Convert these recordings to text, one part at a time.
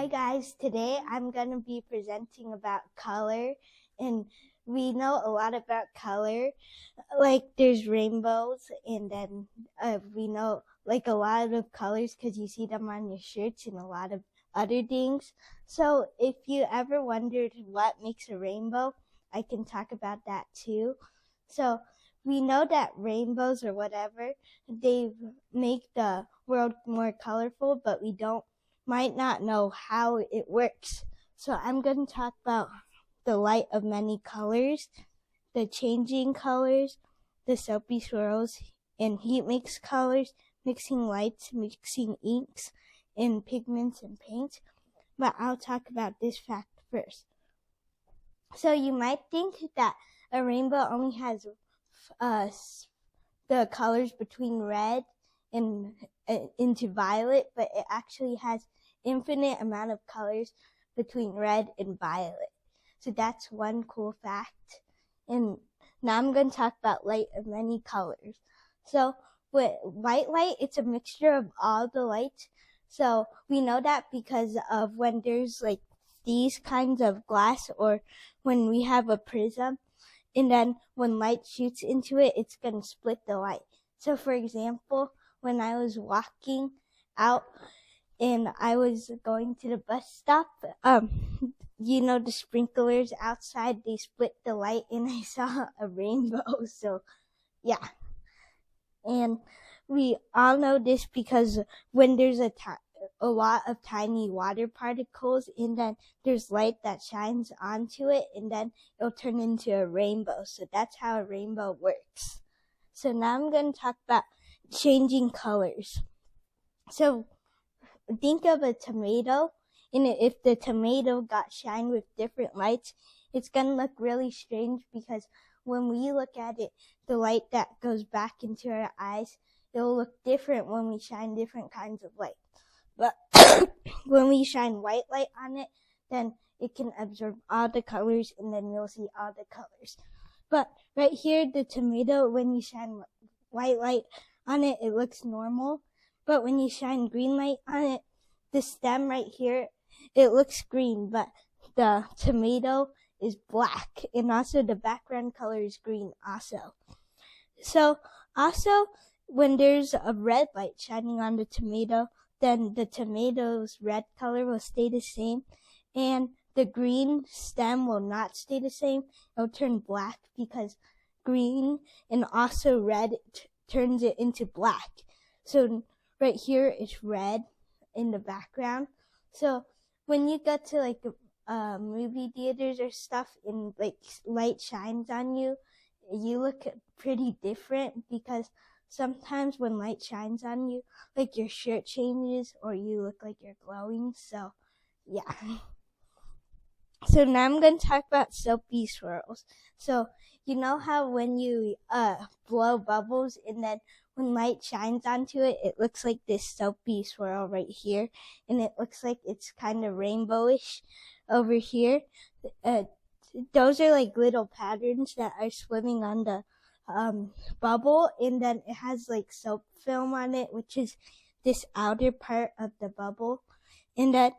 Hi guys, today I'm going to be presenting about color, and we know a lot about color, like there's rainbows, and then we know like a lot of colors because you see them on your shirts and a lot of other things. So if you ever wondered what makes a rainbow, I can talk about that too. So we know that rainbows or whatever, they make the world more colorful, but we might not know how it works. So I'm going to talk about the light of many colors, the changing colors, the soapy swirls, and heat mix colors, mixing lights, mixing inks, and pigments and paints. But I'll talk about this fact first. So you might think that a rainbow only has the colors between red and into violet, but it actually has infinite amount of colors between red and violet. So that's one cool fact. And now I'm going to talk about light of many colors. So with white light, it's a mixture of all the lights. So we know that because of when there's like these kinds of glass, or when we have a prism, and then when light shoots into it, it's going to split the light. So for example, when I was walking out and I was going to the bus stop, the sprinklers outside, they split the light and I saw a rainbow. So yeah. And we all know this because when there's a lot of tiny water particles, and then there's light that shines onto it, and then it'll turn into a rainbow. So that's how a rainbow works. So now I'm going to talk about changing colors. So think of a tomato, and if the tomato got shined with different lights, it's going to look really strange because when we look at it, the light that goes back into our eyes, it'll look different when we shine different kinds of light. But when we shine white light on it, then it can absorb all the colors, and then you'll see all the colors. But right here, the tomato, when you shine white light on it, it looks normal. But when you shine green light on it, the stem right here, it looks green, but the tomato is black, and also the background color is green also. So also, when there's a red light shining on the tomato, then the tomato's red color will stay the same, and the green stem will not stay the same. It'll turn black because green and also red turns it into black. So right here is red in the background. So when you get to like movie theaters or stuff and like light shines on you, you look pretty different because sometimes when light shines on you, like your shirt changes or you look like you're glowing. So yeah. So now I'm going to talk about soapy swirls. So you know how when you blow bubbles and then when light shines onto it, it looks like this soapy swirl right here, and it looks like it's kind of rainbowish over here. Those are like little patterns that are swimming on the bubble, and then it has like soap film on it, which is this outer part of the bubble, and then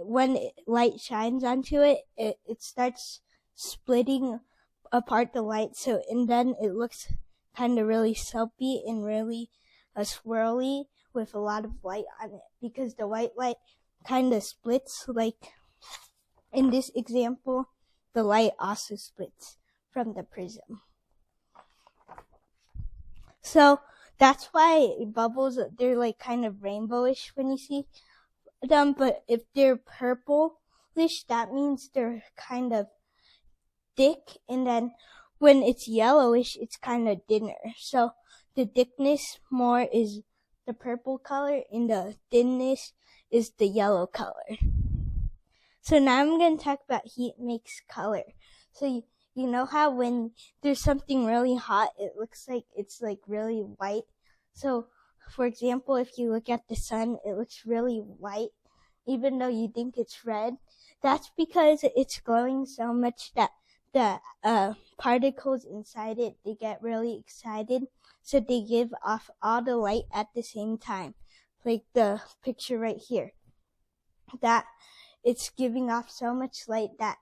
when light shines onto it, it starts splitting apart the light. So and then it looks kind of really soapy and really swirly with a lot of light on it, because the white light kind of splits. Like in this example, the light also splits from the prism. So that's why bubbles, they're like kind of rainbowish when you see them. But if they're purplish, that means they're kind of thick, and then when it's yellowish, it's kind of thinner. So the thickness more is the purple color, and the thinness is the yellow color. So now I'm going to talk about heat makes color. So you know how when there's something really hot, it looks like it's like really white. So for example, if you look at the sun, it looks really white, even though you think it's red. That's because it's glowing so much that the particles inside it, they get really excited, so they give off all the light at the same time, like the picture right here. that it's giving off so much light that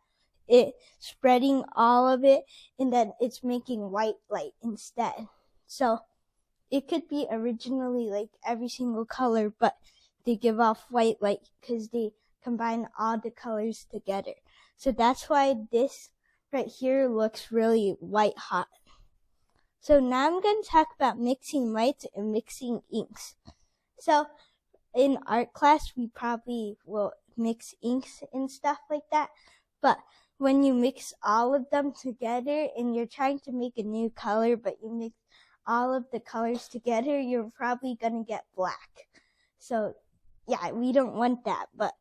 it's spreading all of it, and then it's making white light instead. So it could be originally like every single color, but they give off white light because they combine all the colors together. So that's why this right here looks really white hot. So now I'm going to talk about mixing lights and mixing inks. So in art class, we probably will mix inks and stuff like that. But when you mix all of them together and you're trying to make a new color, but you mix all of the colors together, you're probably going to get black. So yeah, we don't want that. But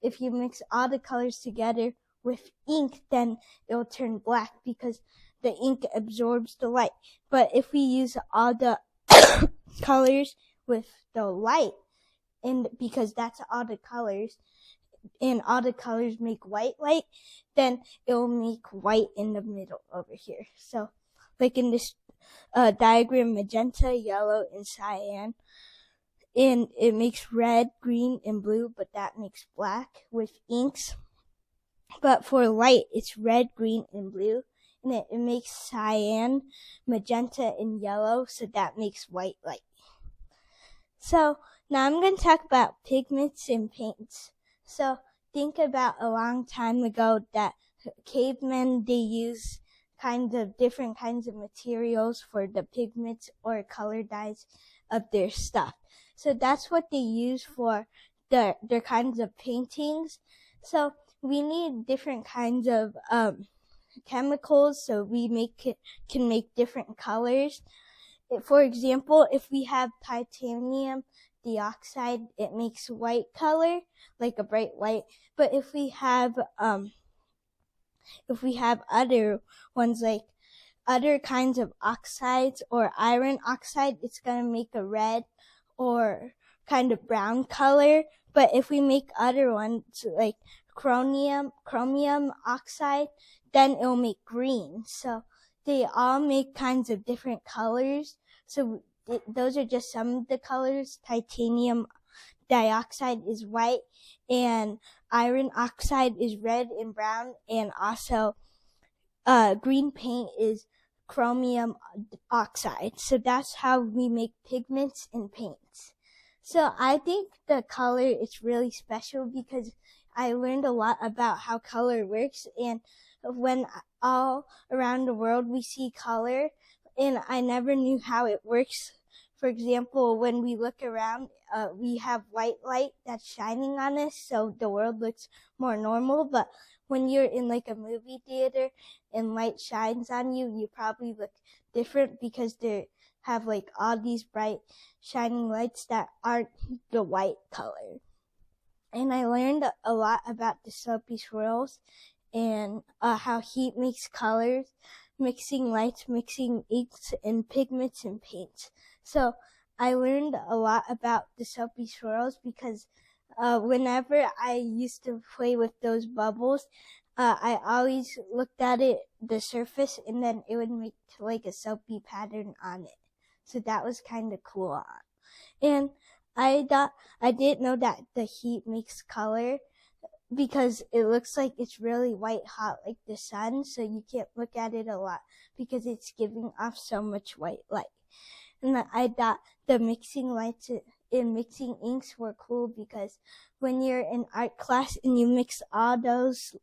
if you mix all the colors together with ink, then it'll turn black because the ink absorbs the light. But if we use all the colors with the light, and because that's all the colors, and all the colors make white light, then it will make white in the middle over here. So like in this diagram, magenta, yellow, and cyan. And it makes red, green, and blue, but that makes black with inks. But for light, it's red, green, and blue. And it makes cyan, magenta, and yellow, so that makes white light. So now I'm going to talk about pigments and paints. So think about a long time ago that cavemen, they use different kinds of materials for the pigments or color dyes of their stuff. So that's what they use for their kinds of paintings. So we need different kinds of chemicals so we can make different colors. For example, if we have titanium dioxide, it makes white color, like a bright white. But if we have other ones, like other kinds of oxides or iron oxide, it's going to make a red or kind of brown color. But if we make other ones like chromium oxide, then it'll make green. So they all make kinds of different colors. So those are just some of the colors. Titanium dioxide is white, and iron oxide is red and brown, and also green paint is chromium oxide. So that's how we make pigments and paints. So I think the color is really special because I learned a lot about how color works, and when all around the world we see color, and I never knew how it works. For example, when we look around, we have white light that's shining on us, so the world looks more normal. But when you're in like a movie theater and light shines on you, you probably look different because they have like all these bright shining lights that aren't the white color. And I learned a lot about the soapy swirls and how heat makes colors, mixing lights, mixing inks and pigments and paints. So I learned a lot about the soapy swirls because whenever I used to play with those bubbles, I always looked at the surface, and then it would make like a soapy pattern on it. So that was kind of cool. And I didn't know that the heat makes color because it looks like it's really white hot like the sun, so you can't look at it a lot because it's giving off so much white light. And I thought the mixing lights and mixing inks were cool because when you're in art class and you mix all those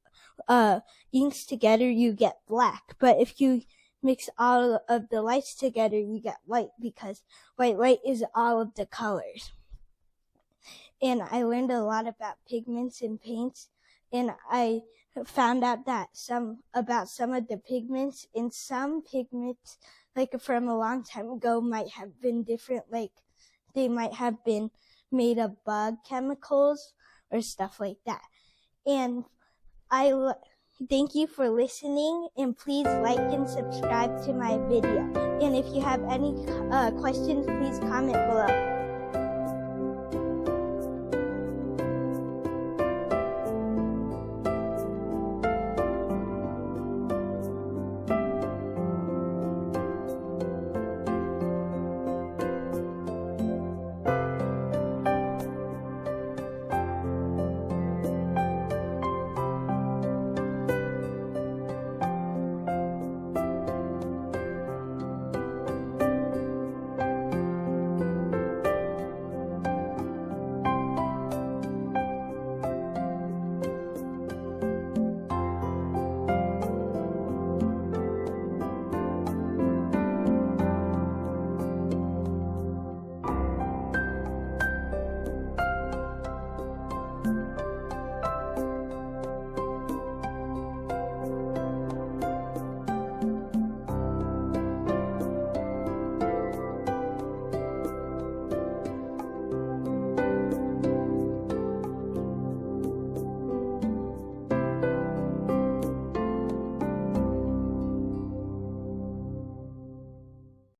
inks together, you get black. But if you mix all of the lights together, you get white because white light is all of the colors. And I learned a lot about pigments and paints, and I found out that some of the pigments, and some pigments, like from a long time ago, might have been different, like they might have been made of bug chemicals or stuff like that. And I thank you for listening, and please like and subscribe to my video. And if you have any questions, please comment below.